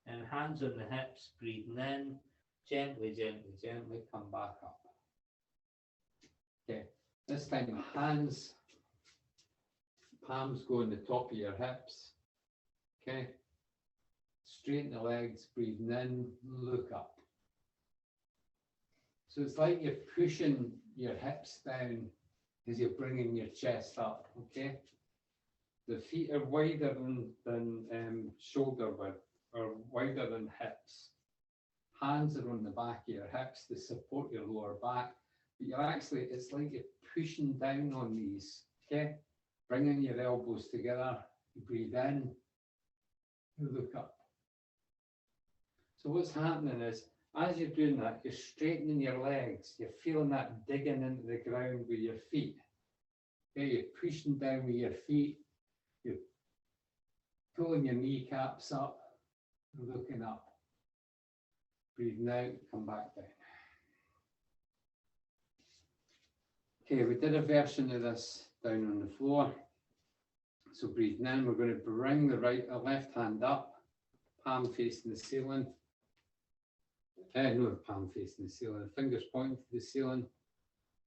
And hands on the hips, breathing in. Gently, gently, gently come back up. Okay, this time hands, palms go on the top of your hips. Okay, straighten the legs, breathing in, look up. So it's like you're pushing your hips down as you're bringing your chest up, okay? The feet are wider than shoulder width, or wider than hips. Hands are on the back of your hips to support your lower back, but you're actually, it's like you're pushing down on these, okay? Bringing your elbows together, you breathe in, you look up. So what's happening is, as you're doing that, you're straightening your legs. You're feeling that digging into the ground with your feet. Okay, you're pushing down with your feet. You're pulling your kneecaps up, looking up. Breathing out, come back down. Okay, we did a version of this down on the floor. So breathing in, we're going to bring the left hand up, palm facing the ceiling. No, palm facing the ceiling, fingers pointing to the ceiling.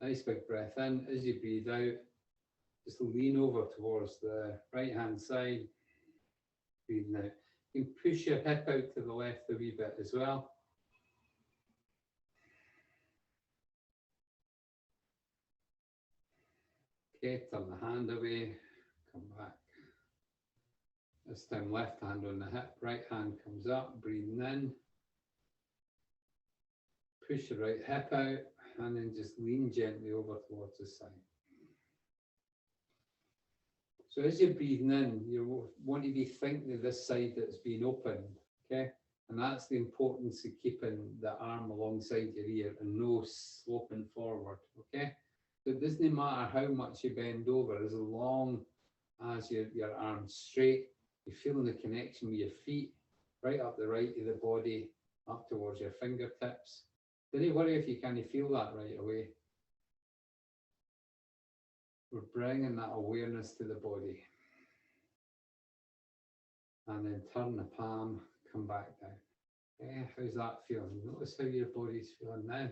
Nice big breath in. As you breathe out, just lean over towards the right hand side. Breathing out. You can push your hip out to the left a wee bit as well. Okay, turn the hand away, come back. This time left hand on the hip, right hand comes up, breathing in. Push the right hip out and then just lean gently over towards the side. So as you're breathing in, you want to be thinking of this side that's been opened, okay? And that's the importance of keeping the arm alongside your ear and no sloping forward, okay? So it doesn't matter how much you bend over, as long as your arm's straight, you're feeling the connection with your feet, right up the right of the body, up towards your fingertips. Don't worry if you can't feel that right away. We're bringing that awareness to the body. And then turn the palm, come back down. Yeah, how's that feeling? Notice how your body's feeling now.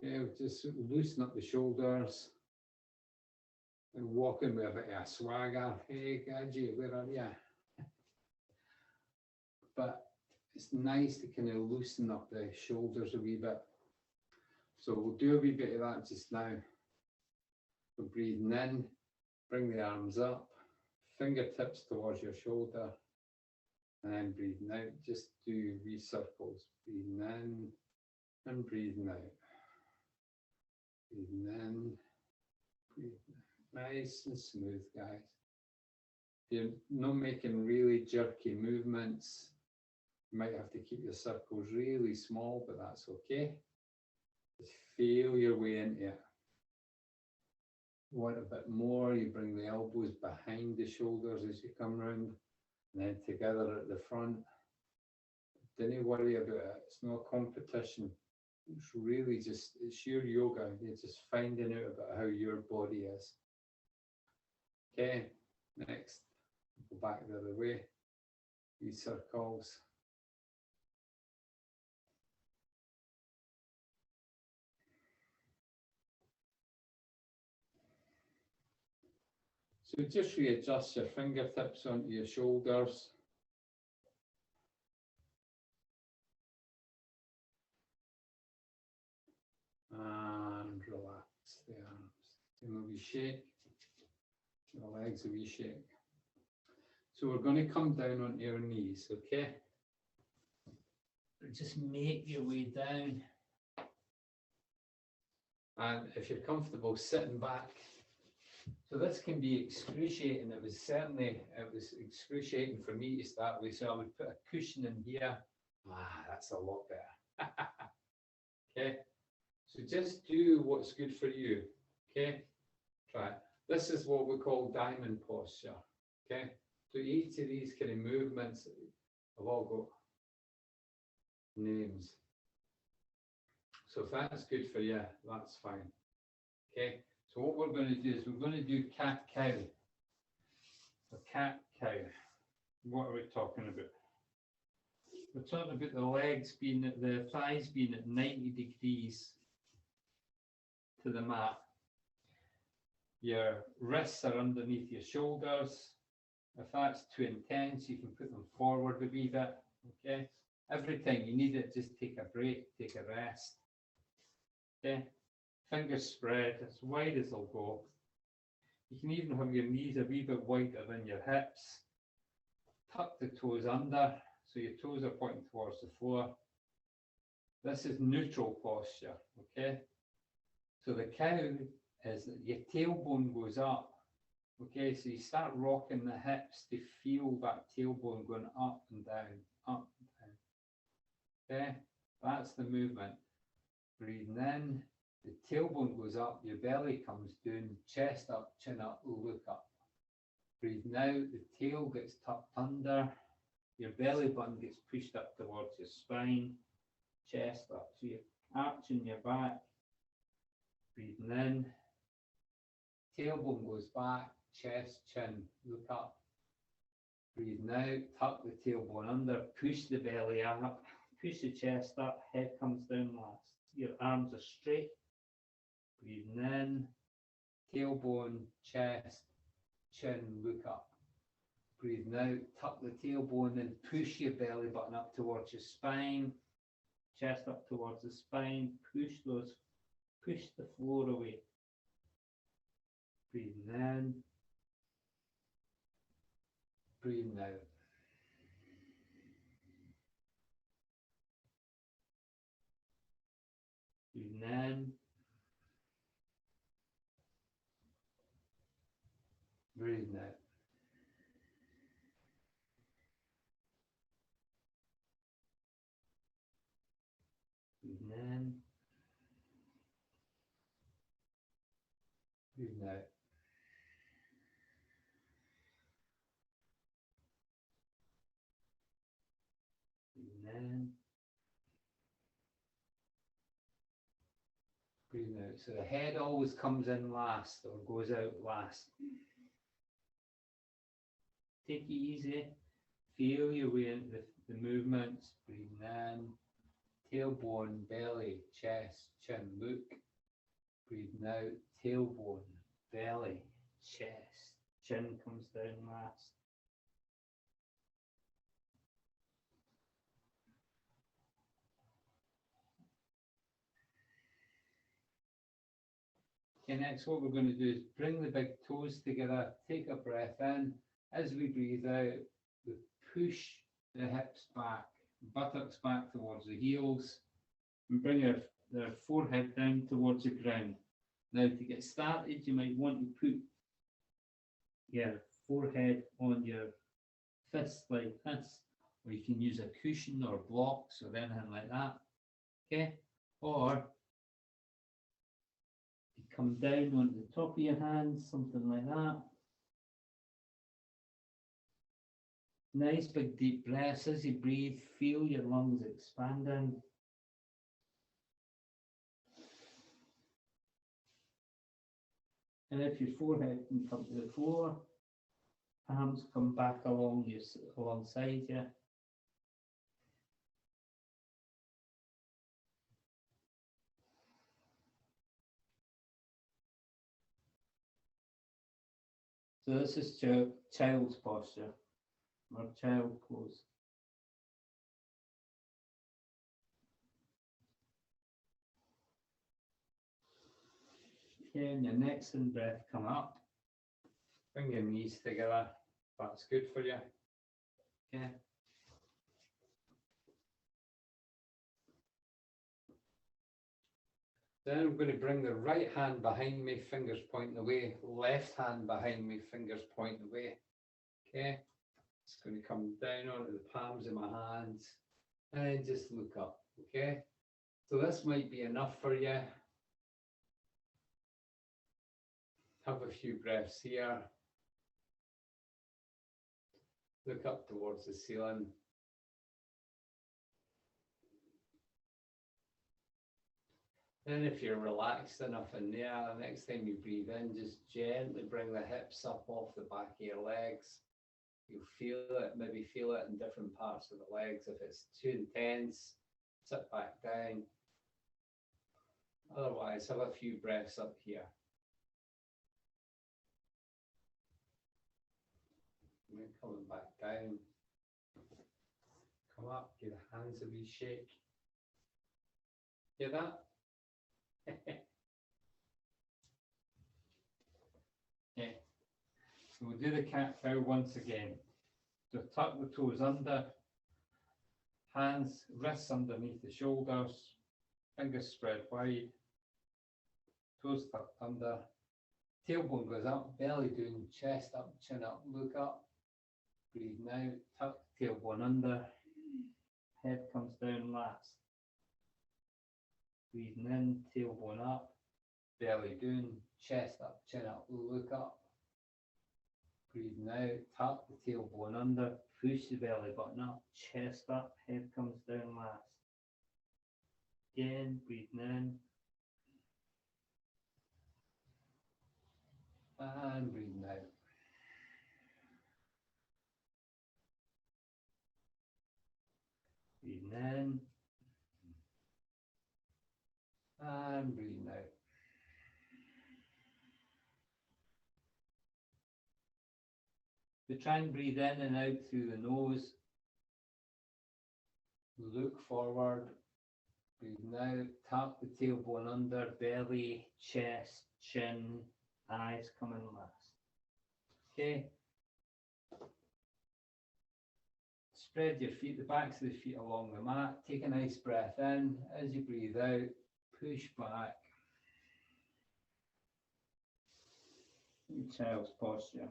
Yeah, just loosen up the shoulders. And walking with a bit of a swagger. Hey, Gadget, where are you? But it's nice to kind of loosen up the shoulders a wee bit. So we'll do a wee bit of that just now. So breathing in, bring the arms up, fingertips towards your shoulder, and then breathing out. Just do wee circles. Breathing in and breathing out. Breathing in, breathing out. Nice and smooth, guys. You're not making really jerky movements. You might have to keep your circles really small, but that's okay. Just feel your way into it. You want a bit more, you bring the elbows behind the shoulders as you come round, and then together at the front. Don't worry about it. It's not a competition. It's really just, it's your yoga. You're just finding out about how your body is. Okay, next. Go back the other way. These circles. So just readjust your fingertips onto your shoulders. And relax the arms. Give them a wee shake. The legs a wee shake. So we're going to come down onto your knees, okay? Just make your way down. And if you're comfortable sitting back, so this can be excruciating. It was excruciating for me to start with. So I would put a cushion in here. That's a lot better. Okay. So just do what's good for you. Okay. Try it. This is what we call diamond posture. Okay. So each of these kind of movements have all got names. So if that's good for you, that's fine. Okay. So what we're going to do is we're going to do cat-cow. So cat-cow. What are we talking about? We're talking about the legs being, the thighs being at 90 degrees to the mat. Your wrists are underneath your shoulders. If that's too intense, you can put them forward a wee bit. Okay. Every time you need it, just take a break, take a rest. Okay. Fingers spread as wide as they'll go. You can even have your knees a wee bit wider than your hips. Tuck the toes under, so your toes are pointing towards the floor. This is neutral posture, okay? So the cow is that your tailbone goes up, okay? So you start rocking the hips to feel that tailbone going up and down, up and down, okay? That's the movement. Breathing in. The tailbone goes up, your belly comes down, chest up, chin up, look up. Breathing out, the tail gets tucked under, your belly button gets pushed up towards your spine, chest up. So you're arching your back. Breathing in, tailbone goes back, chest, chin, look up. Breathing out, tuck the tailbone under, push the belly up, push the chest up, head comes down last. Your arms are straight. Breathing in, tailbone, chest, chin, look up. Breathing out, tuck the tailbone and push your belly button up towards your spine, chest up towards the spine, push the floor away. Breathing in, breathing out. Breathing in, breathing out. Breathing in, breathing out. Breathing in, breathing out. So the head always comes in last or goes out last. Take it easy. Feel your way into the movements. Breathing in, tailbone, belly, chest, chin, look. Breathing out, tailbone, belly, chest, chin comes down last. Okay, next what we're going to do is bring the big toes together, take a breath in, As we breathe out, we push the hips back, buttocks back towards the heels, and bring their forehead down towards the ground. Now, to get started, you might want to put your forehead on your fist like this, or you can use a cushion or blocks or anything like that. Okay? Or you come down onto the top of your hands, something like that. Nice big deep breaths. As you breathe, feel your lungs expanding. And if your forehead can come to the floor, palms come back alongside you. So this is child's posture, or child pose. Okay, and your next in breath, come up. Bring your knees together. That's good for you. Okay. Then I'm going to bring the right hand behind me, fingers pointing away. Left hand behind me, fingers pointing away. Okay. It's going to come down onto the palms of my hands and just look up. Okay. So this might be enough for you. Have a few breaths here. Look up towards the ceiling. And if you're relaxed enough in there, the next time you breathe in, just gently bring the hips up off the back of your legs. You'll feel it, maybe feel it in different parts of the legs. If it's too intense, sit back down. Otherwise, have a few breaths up here. And then coming back down. Come up, give the hands a wee shake. Hear that? Okay. So we'll do the cat cow once again. So tuck the toes under, hands, wrists underneath the shoulders, fingers spread wide, toes tucked under, tailbone goes up, belly down, chest up, chin up, look up, breathe out, tuck tailbone under, head comes down last. Breathing in, tailbone up, belly down, chest up, chin up, look up. Breathing out, tuck the tailbone under, push the belly button up, chest up, head comes down last. Again, breathing in. And breathing out. Breathing in. And breathing out. We try and breathe in and out through the nose. Look forward. Breathing out. Tuck the tailbone under, belly, chest, chin, eyes coming last. Okay. Spread your feet, the backs of the feet along the mat. Take a nice breath in. As you breathe out, push back. Child's posture.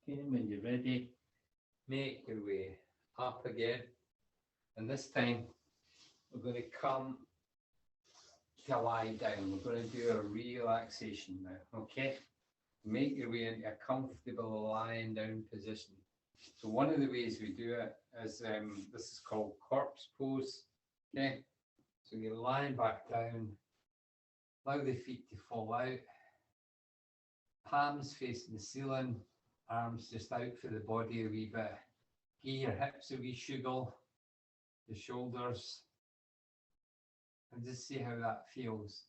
Okay, when you're ready, make your way up again. And this time, we're going to come to lie down. We're going to do a relaxation now, okay? Make your way into a comfortable lying down position. So one of the ways we do it is, this is called corpse pose, okay? So you're lying back down, allow the feet to fall out, palms facing the ceiling, arms just out for the body a wee bit. Give your hips a wee shuggle, the shoulders, and just see how that feels.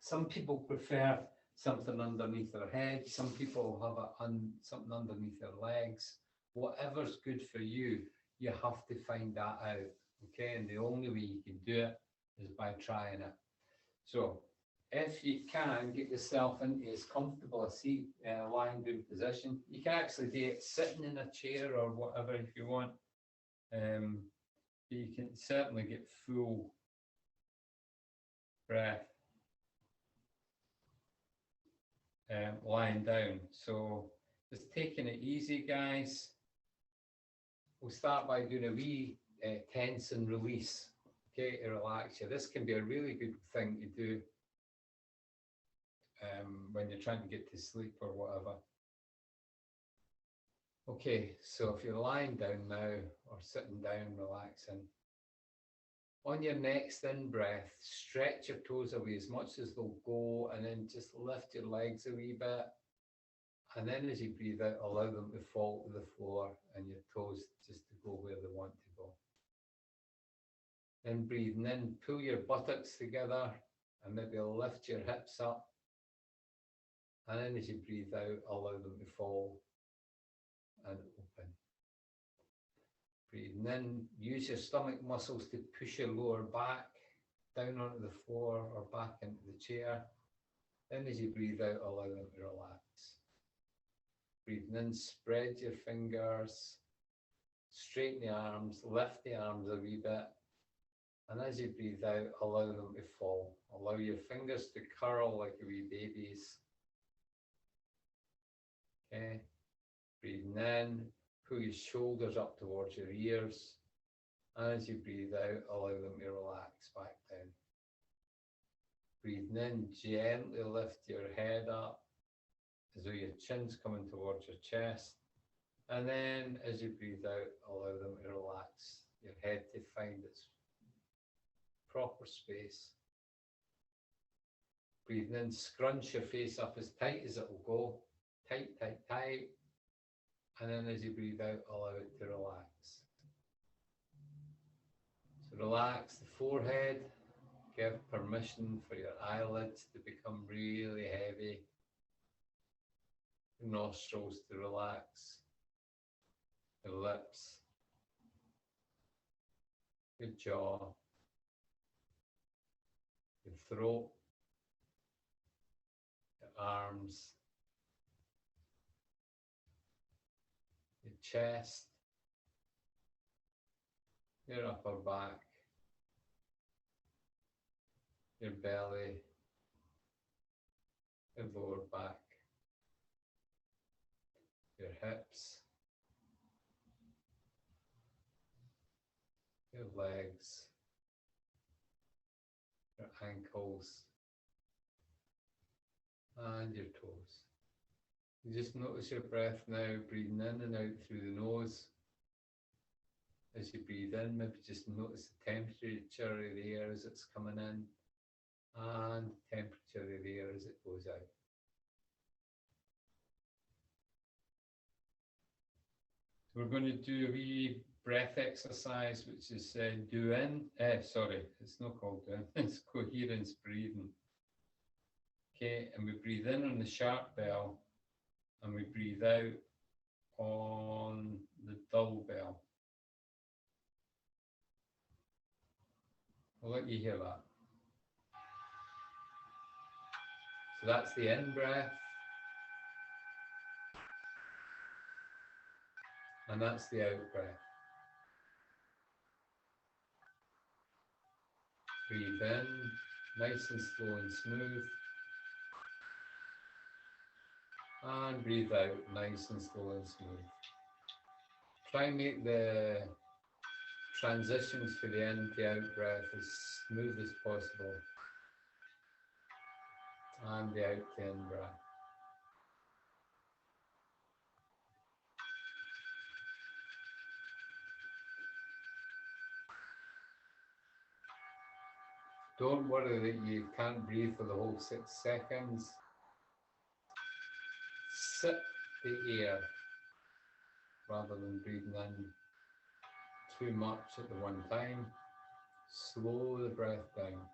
Some people prefer something underneath their head. Some people have something underneath their legs. Whatever's good for you, you have to find that out. Okay, and the only way you can do it is by trying it. So if you can get yourself into as comfortable a seat, lying down position, you can actually do it sitting in a chair or whatever if you want. You can certainly get full breath lying down. So just taking it easy, guys. We'll start by doing a wee tense and release, okay, to relax you. This can be a really good thing to do when you're trying to get to sleep or whatever. Okay, so if you're lying down now or sitting down, relaxing, on your next in-breath, stretch your toes away as much as they'll go, and then just lift your legs a wee bit. And then as you breathe out, allow them to fall to the floor and your toes just to go where they want to go. Then breathing in, pull your buttocks together and maybe lift your hips up. And then as you breathe out, allow them to fall and open. Breathing in, use your stomach muscles to push your lower back down onto the floor or back into the chair. Then as you breathe out, allow them to relax. Breathing in, spread your fingers, straighten the arms, lift the arms a wee bit. And as you breathe out, allow them to fall. Allow your fingers to curl like a wee baby's. Okay. Breathing in, pull your shoulders up towards your ears. And as you breathe out, allow them to relax back down. Breathing in, gently lift your head up as though your chin's coming towards your chest. And then as you breathe out, allow them to relax your head to find its proper space. Breathing in, scrunch your face up as tight as it will go. Tight, tight, tight. And then as you breathe out, allow it to relax. So relax the forehead. Give permission for your eyelids to become really heavy. Your nostrils to relax. Your lips. Your jaw. Your throat. Your arms. Your chest. Your upper back. Your belly. Your lower back. Your hips. Your legs. Your ankles. And your toes. You just notice your breath now, breathing in and out through the nose. As you breathe in, maybe just notice the temperature of the air as it's coming in and the temperature of the air as it goes out. We're going to do a wee breath exercise, which is it's not called doing, it's coherence breathing. Okay, and we breathe in on the sharp bell and we breathe out on the dull bell. I'll let you hear that. So that's the in breath. And that's the out breath. Breathe in, nice and slow and smooth. And breathe out, nice and slow and smooth. Try and make the transitions for the in to out breath as smooth as possible. And the out to in breath. Don't worry that you can't breathe for the whole 6 seconds. Sip the air rather than breathing in too much at the one time. Slow the breath down.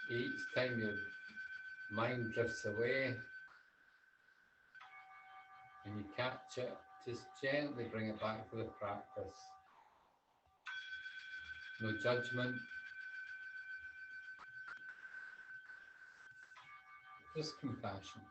Each time your mind drifts away and you catch it, just gently bring it back to the practice. No judgment, just compassion.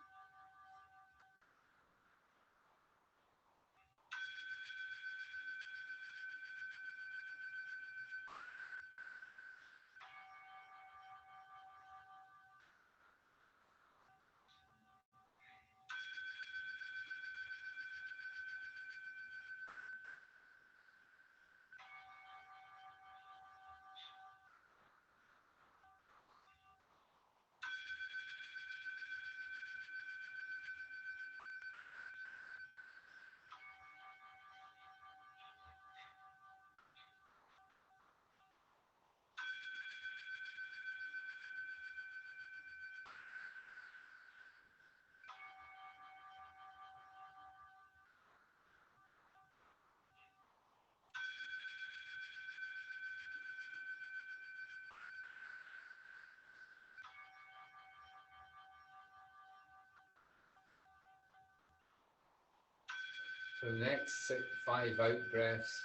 For the next 5 out breaths,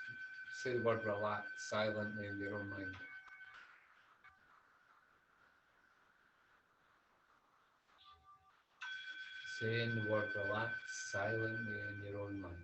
say the word relax silently in your own mind. Saying the word relax silently in your own mind.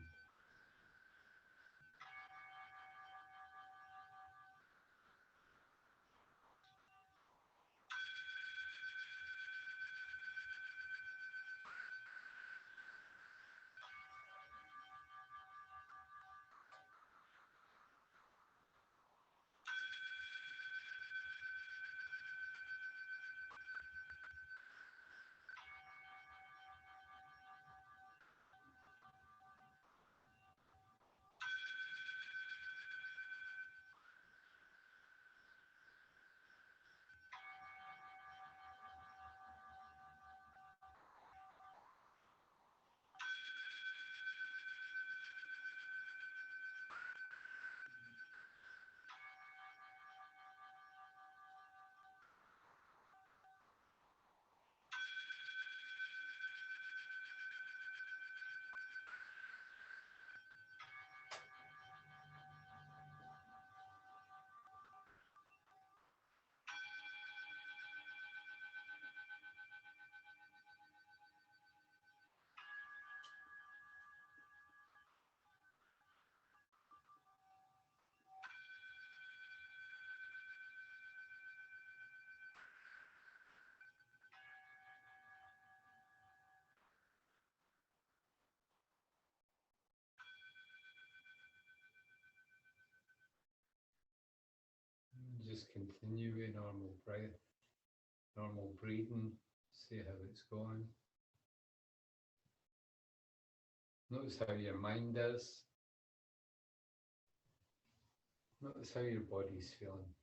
Just continue with normal breath, normal breathing, see how it's going. Notice how your mind is. Notice how your body's feeling.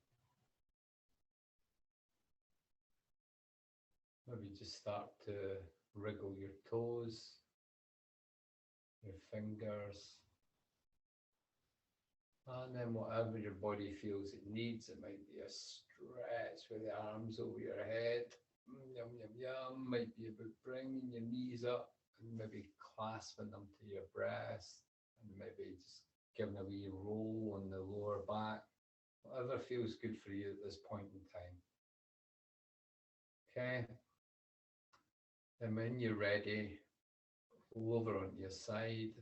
Maybe just start to wriggle your toes, your fingers, and then whatever your body feels it needs. It might be a stretch with the arms over your head, yum, yum, yum. Might be about bringing your knees up and maybe clasping them to your breast, and maybe just giving a wee roll on the lower back. Whatever feels good for you at this point in time. Okay. And when you're ready, roll over on your side.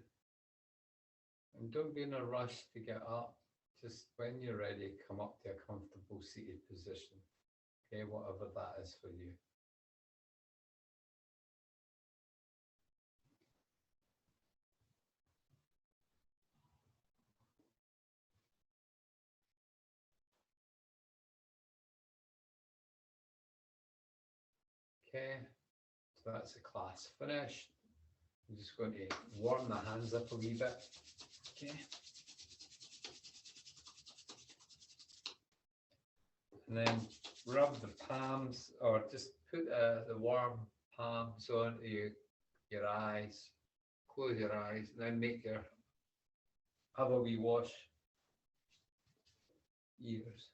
And don't be in a rush to get up. Just when you're ready, come up to a comfortable seated position. Okay, whatever that is for you. Okay, so that's the class finished. I'm just going to warm the hands up a wee bit. Okay. And then rub the palms, or just put the warm palms onto your eyes. Close your eyes, and then have a wee wash ears.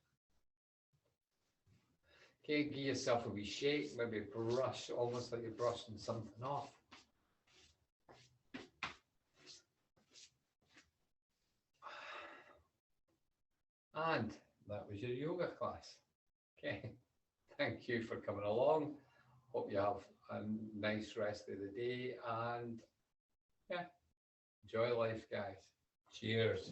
Okay, give yourself a wee shake, maybe brush, almost like you're brushing something off. And that was your yoga class. Okay, thank you for coming along. Hope you have a nice rest of the day, and yeah, enjoy life, guys. Cheers.